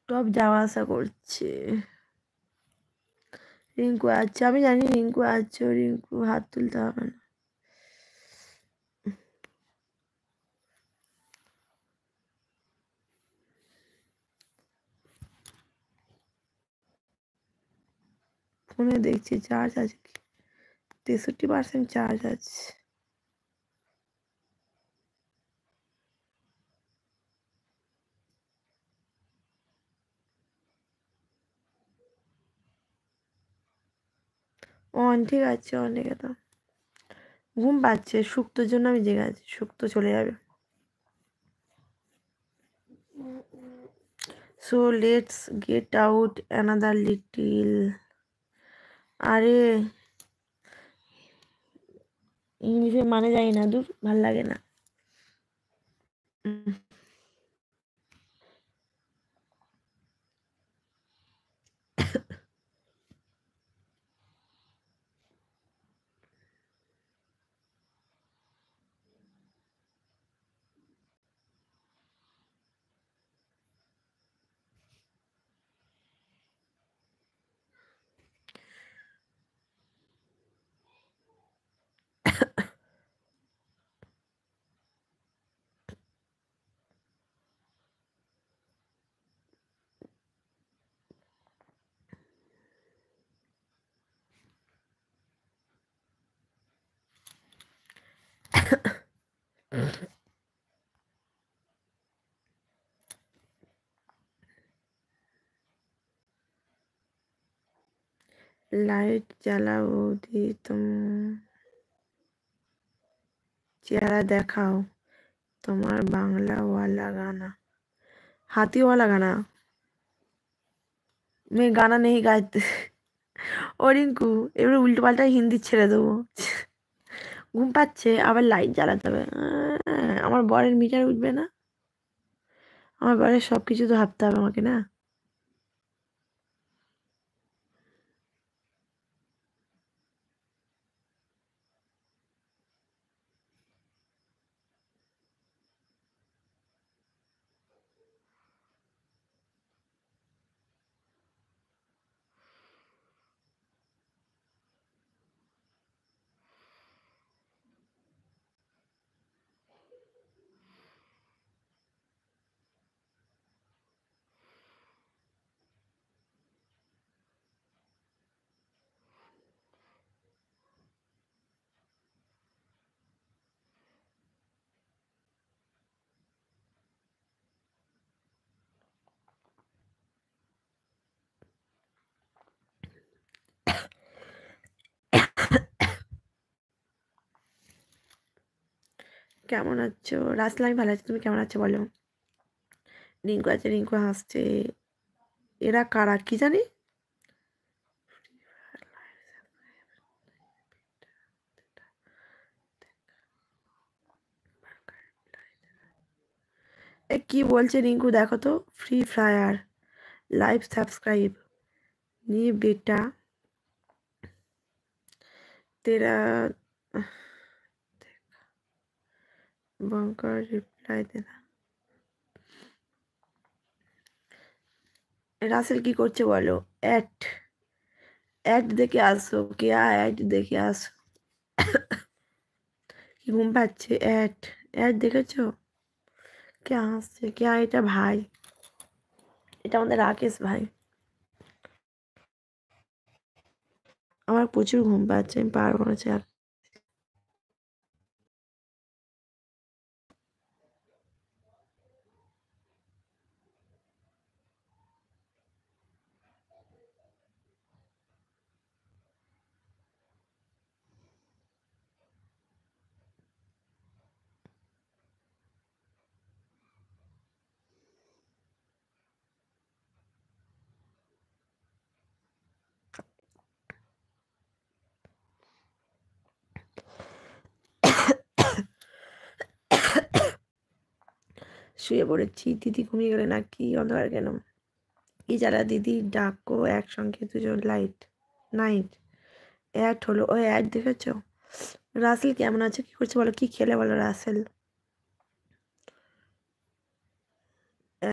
Top যাওয়া আসা করছে। রিঙ্কু আছে, আমি জানি রিঙ্কু আছে, রিঙ্কু হাত তুলতে হবে না। ফোনে দেখছি চার্জ আছে কি, 63% চার্জ আছে। অন, ঠিক আছে, অন রেখে দাও। ঘুম পাচ্ছে, শুক্তোর জন্য আমি জেগে আছি, শুক্তো চলে যাবে। So let's get out another little. আরে ইংলিশে মানে যাই না, দূর ভাল লাগে না। লাইট জ্বালাও বৌদি, চেহারা দেখাও তোমার বাংলাওয়ালা গানা। হাতিওয়ালা গানা मैं गाना नहीं गाते। ও রিঙ্কু, এবারে উল্টো পাল্টা হিন্দি ছেড়ে দেবো। ঘুম পাচ্ছে, আবার লাইট জ্বালাতে হবে। আমার বরের মিটার উঠবে না, আমার বরের সবকিছু তো ভাবতে হবে আমাকে না। কেমন আছো রাসেল? আমি ভালো আছি, তুমি কেমন আছো বলো? রিঙ্কু আছে, রিঙ্কু হাসছে। এরা কারা কি জানি? এ কি বলছে রিঙ্কু, দেখো তো। ফ্রি ফায়ার লাইভ সাবস্ক্রাইব নি বেটা तेरा बंकर रिप्लाई देना। রাসেল কি করছে বলো? অ্যাড অ্যাড দেখে আসো, কেয়া অ্যাড দেখে আসো। কি ঘুম পাচ্ছে? অ্যাড অ্যাড দেখেছো? কে হাসছে? কে? এটা ভাই, এটা আমাদের রাকেশ ভাই। আমার প্রচুর ঘুম পাচ্ছে, আমি পারবো না চার। শুয়ে পড়েছি। দিদি ঘুমিয়ে গেলে নাকি? অন্ধকার কেন? কি জ্বালা দিদি, ডাকো একসঙ্গে দুজন লাইট নাইট। অ্যাড হলো, ও অ্যাড দেখেছো? রাসেল কেমন আছে, কি করছে বলো? কি খেলে বলো রাসেল?